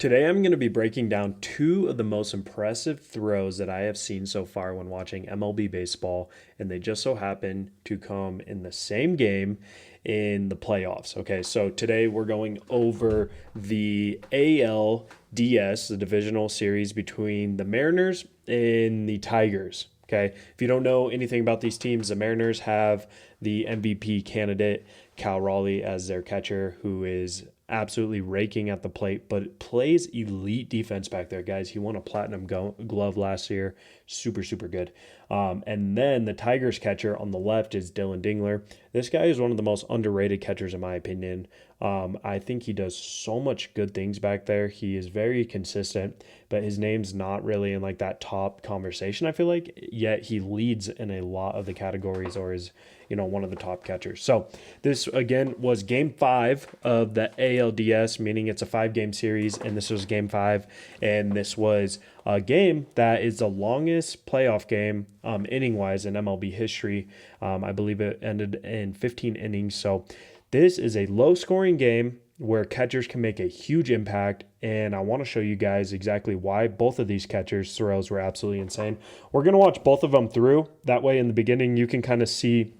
Today, I'm going to be breaking down two of the most impressive throws that I have seen so far when watching MLB baseball, and they just so happen to come in the same game in the playoffs. Okay, so today we're going over the ALDS, the divisional series between the Mariners and the Tigers. Okay, if you don't know anything about these teams, the Mariners have the MVP candidate, Cal Raleigh, as their catcher, who is absolutely raking at the plate, but plays elite defense back there, guys. He won a platinum glove last year. Super, super good. And then the Tigers catcher on the left is Dillon Dingler. This guy is one of the most underrated catchers, in my opinion. I think he does so much good things back there. He is very consistent, but his name's not really in like that top conversation, I feel like, yet he leads in a lot of the categories or is, one of the top catchers. So this again was game 5 of the ALDS, meaning it's a 5-game series, and this was game 5, and this was a game that is the longest playoff game inning wise in MLB history. I believe it ended in 15 innings. So this is a low scoring game where catchers can make a huge impact, and I want to show you guys exactly why both of these catchers' throws were absolutely insane. We're going to watch both of them through. That way in the beginning you can kind of see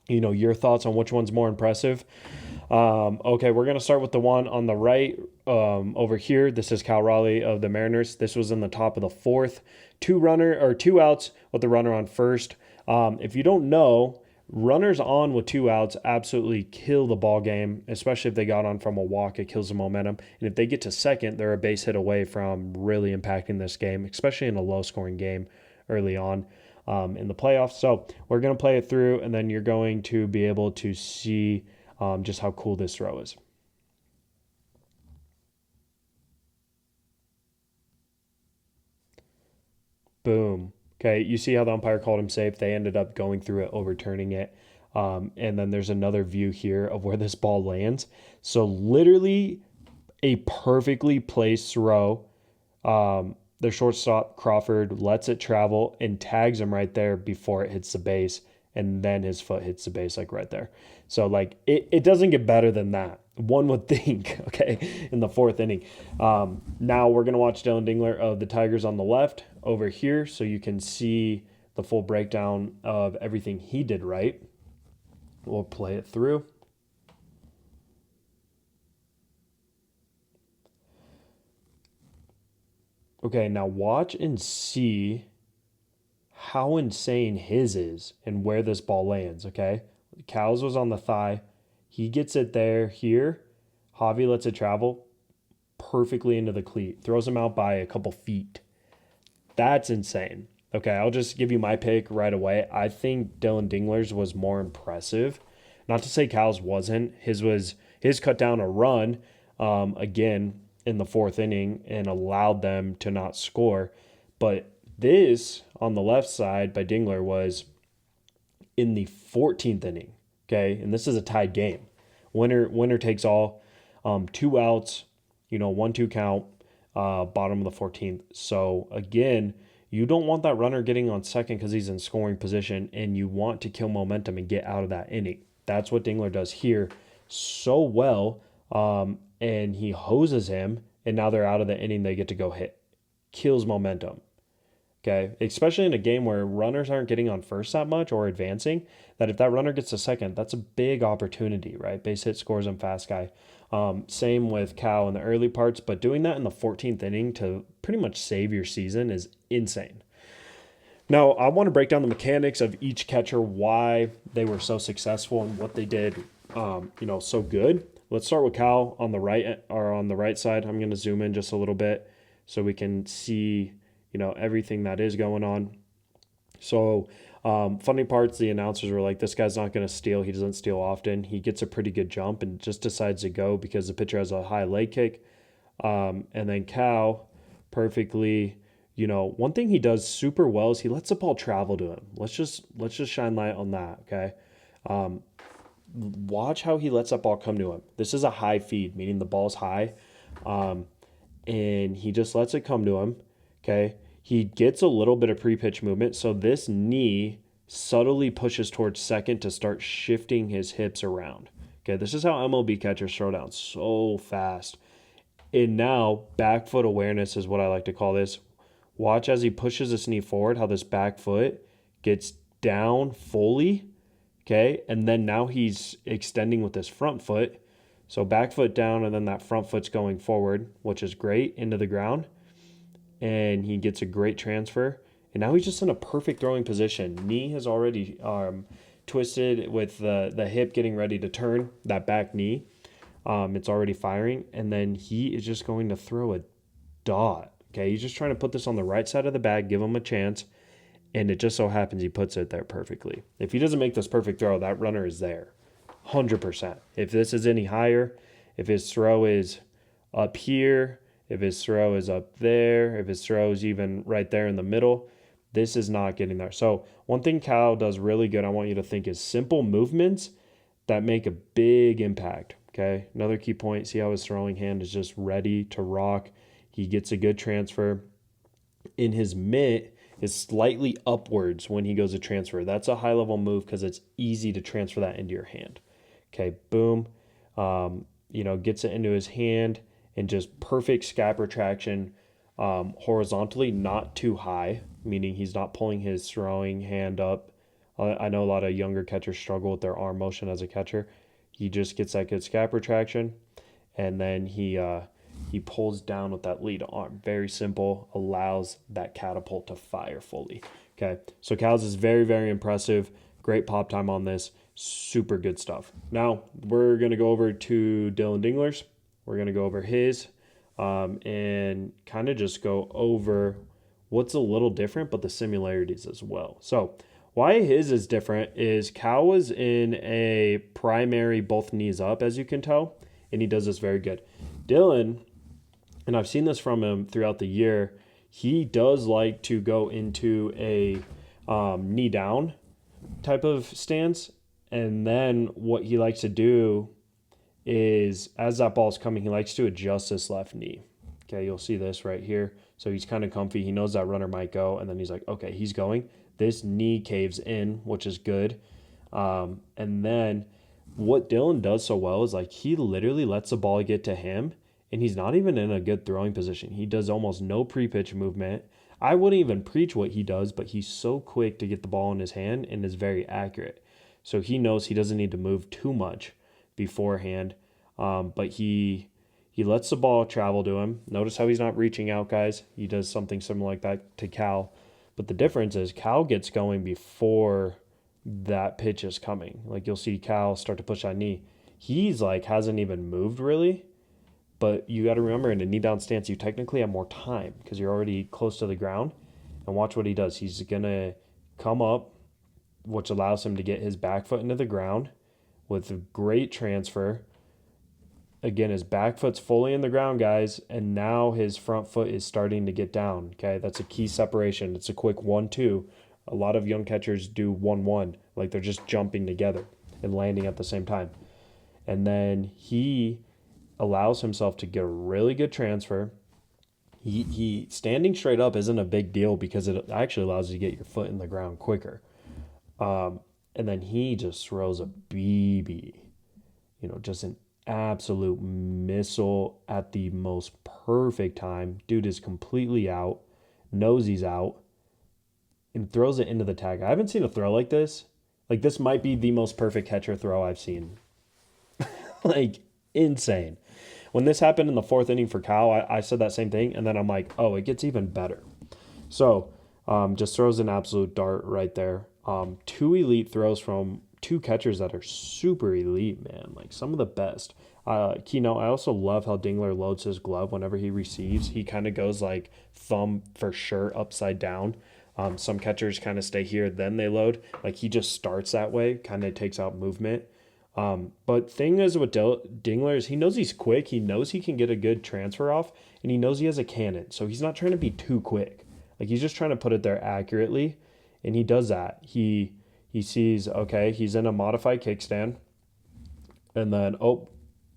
your thoughts on which one's more impressive. Okay, we're going to start with the one on the right over here. This is Cal Raleigh of the Mariners. This was in the top of the 4th. Two outs with the runner on first. If you don't know, runners on with 2 outs absolutely kill the ball game, especially if they got on from a walk. It kills the momentum. And if they get to second, they're a base hit away from really impacting this game, especially in a low-scoring game early on in the playoffs. So we're going to play it through, and then you're going to be able to see just how cool this throw is. Boom. Okay, you see how the umpire called him safe. They ended up going through it, overturning it. And then there's another view here of where this ball lands. So literally a perfectly placed throw. The shortstop, Crawford, lets it travel and tags him right there before it hits the base. And then his foot hits the base like right there. So like it doesn't get better than that. One would think, okay, in the 4th inning. Now we're going to watch Dillon Dingler of the Tigers on the left over here so you can see the full breakdown of everything he did right. We'll play it through. Okay, now watch and see how insane his is and where this ball lands, okay? Cal's was on the thigh. He gets it there, here. Javi lets it travel perfectly into the cleat. Throws him out by a couple feet. That's insane. Okay, I'll just give you my pick right away. I think Dillon Dingler's was more impressive. Not to say Cal's wasn't. His cut down a run, again, in the 4th inning and allowed them to not score. But this on the left side by Dingler was in the 14th inning. Okay, and this is a tied game. Winner takes all. 2 outs, 1-2 count, bottom of the 14th. So again, you don't want that runner getting on second because he's in scoring position, and you want to kill momentum and get out of that inning. That's what Dingler does here so well. And he hoses him, and now they're out of the inning. They get to go hit. Kills momentum. Okay, especially in a game where runners aren't getting on first that much or advancing, that if that runner gets to second, that's a big opportunity, right? Base hit, scores him, fast guy. Same with Cal in the early parts, but doing that in the 14th inning to pretty much save your season is insane. Now, I want to break down the mechanics of each catcher, why they were so successful and what they did, so good. Let's start with Cal on the right side. I'm going to zoom in just a little bit so we can see, everything that is going on. So, funny parts, the announcers were like, this guy's not going to steal. He doesn't steal often. He gets a pretty good jump and just decides to go because the pitcher has a high leg kick. And then Cal perfectly, one thing he does super well is he lets the ball travel to him. Let's just shine light on that, okay? Watch how he lets that ball come to him. This is a high feed, meaning the ball's high. And he just lets it come to him, okay? He gets a little bit of pre-pitch movement, so this knee subtly pushes towards second to start shifting his hips around. Okay, this is how MLB catchers throw down so fast. And now back foot awareness is what I like to call this. Watch as he pushes his knee forward, how this back foot gets down fully, okay? And then now he's extending with his front foot. So back foot down, and then that front foot's going forward, which is great, into the ground. And he gets a great transfer. And now he's just in a perfect throwing position. Knee has already twisted with the hip getting ready to turn, that back knee. It's already firing. And then he is just going to throw a dot. Okay, he's just trying to put this on the right side of the bag, give him a chance, and it just so happens he puts it there perfectly. If he doesn't make this perfect throw, that runner is there, 100%. If this is any higher, if his throw is up here, if his throw is up there, if his throw is even right there in the middle, this is not getting there. So one thing Cal does really good, I want you to think, is simple movements that make a big impact, okay? Another key point, see how his throwing hand is just ready to rock. He gets a good transfer. In his mitt is slightly upwards when he goes to transfer. That's a high-level move because it's easy to transfer that into your hand. Okay, boom. Gets it into his hand and just perfect scap retraction horizontally, not too high, meaning he's not pulling his throwing hand up. I know a lot of younger catchers struggle with their arm motion as a catcher. He just gets that good scap retraction, and then he pulls down with that lead arm. Very simple, allows that catapult to fire fully. Okay, so Cal's is very, very impressive. Great pop time on this. Super good stuff. Now, we're going to go over to Dillon Dingler's. We're going to go over his and kind of just go over what's a little different, but the similarities as well. So why his is different is Cal was in a primary both knees up, as you can tell, and he does this very good. Dillon, and I've seen this from him throughout the year, he does like to go into a knee down type of stance. And then what he likes to do is, as that ball's coming, he likes to adjust his left knee. Okay, you'll see this right here. So he's kind of comfy. He knows that runner might go. And then he's like, okay, he's going. This knee caves in, which is good. And then what Dillon does so well is like he literally lets the ball get to him. And he's not even in a good throwing position. He does almost no pre-pitch movement. I wouldn't even preach what he does, but he's so quick to get the ball in his hand and is very accurate. So he knows he doesn't need to move too much beforehand, but he lets the ball travel to him. Notice how he's not reaching out, guys. He does something similar like that to Cal. But the difference is Cal gets going before that pitch is coming. Like you'll see Cal start to push that knee. He's like hasn't even moved really. But you got to remember, in a knee down stance, you technically have more time because you're already close to the ground. And watch what he does. He's going to come up, which allows him to get his back foot into the ground with a great transfer. Again, his back foot's fully in the ground, guys, and now his front foot is starting to get down, okay? That's a key separation. It's a quick 1-2. A lot of young catchers do 1-1, like they're just jumping together and landing at the same time. And then he allows himself to get a really good transfer. He standing straight up isn't a big deal because it actually allows you to get your foot in the ground quicker. And then he just throws a BB, just an absolute missile at the most perfect time. Dude is completely out, knows he's out, and throws it into the tag. I haven't seen a throw like this. Like, this might be the most perfect catcher throw I've seen. Like, insane. When this happened in the fourth inning for Cal, I said that same thing, and then I'm like, oh, it gets even better. So, just throws an absolute dart right there. Two elite throws from two catchers that are super elite, man. Like, some of the best. Keynote, I also love how Dingler loads his glove whenever he receives. He kind of goes like thumb for sure upside down. Some catchers kind of stay here, then they load. Like, he just starts that way, kind of takes out movement. But thing is with Dingler is he knows he's quick. He knows he can get a good transfer off, and he knows he has a cannon. So he's not trying to be too quick. Like, he's just trying to put it there accurately, and he does that. He sees, okay, he's in a modified kickstand, and then,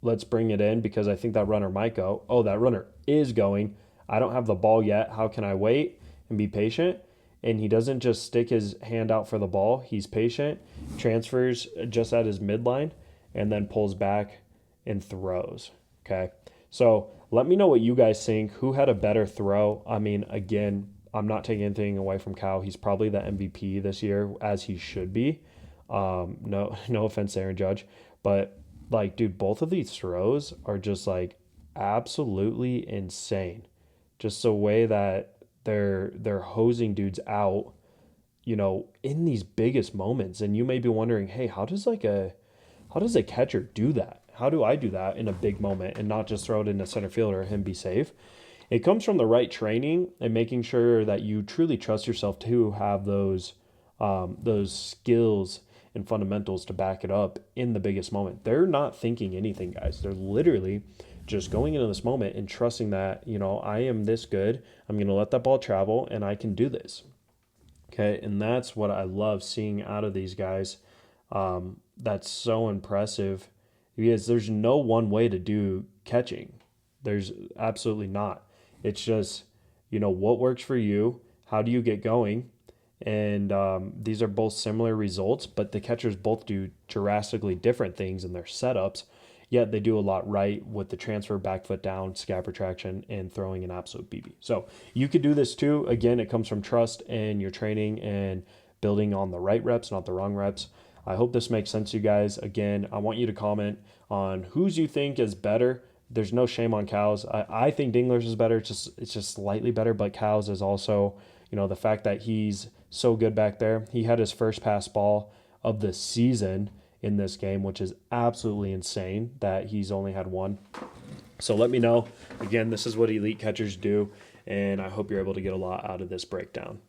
let's bring it in because I think that runner might go. Oh, that runner is going. I don't have the ball yet. How can I wait and be patient? And he doesn't just stick his hand out for the ball. He's patient, transfers just at his midline, and then pulls back and throws. Okay. So Let me know what you guys think. Who had a better throw? I mean, again, I'm not taking anything away from Cal. He's probably the MVP this year, as he should be. No offense, Aaron Judge, but like, dude, both of these throws are just like absolutely insane. Just the way that they're hosing dudes out, in these biggest moments. And you may be wondering, hey, how does a catcher do that? How do I do that in a big moment and not just throw it in the center field or him be safe? It comes from the right training and making sure that you truly trust yourself to have those skills and fundamentals to back it up in the biggest moment. They're not thinking anything, guys. They're literally just going into this moment and trusting that, I am this good. I'm going to let that ball travel and I can do this. Okay. And that's what I love seeing out of these guys. That's so impressive because there's no one way to do catching. There's absolutely not. It's just, what works for you? How do you get going? And these are both similar results, but the catchers both do drastically different things in their setups, yet they do a lot right with the transfer, back foot down, scap retraction, and throwing an absolute BB. So you could do this too. Again, it comes from trust and your training and building on the right reps, not the wrong reps. I hope this makes sense to you guys. Again, I want you to comment on whose you think is better. There's no shame on Cal's. I think Dingler's is better. It's just slightly better, but Cal's is also, the fact that he's so good back there. He had his first pass ball of the season in this game, which is absolutely insane that he's only had one. So let me know. Again, this is what elite catchers do, and I hope you're able to get a lot out of this breakdown.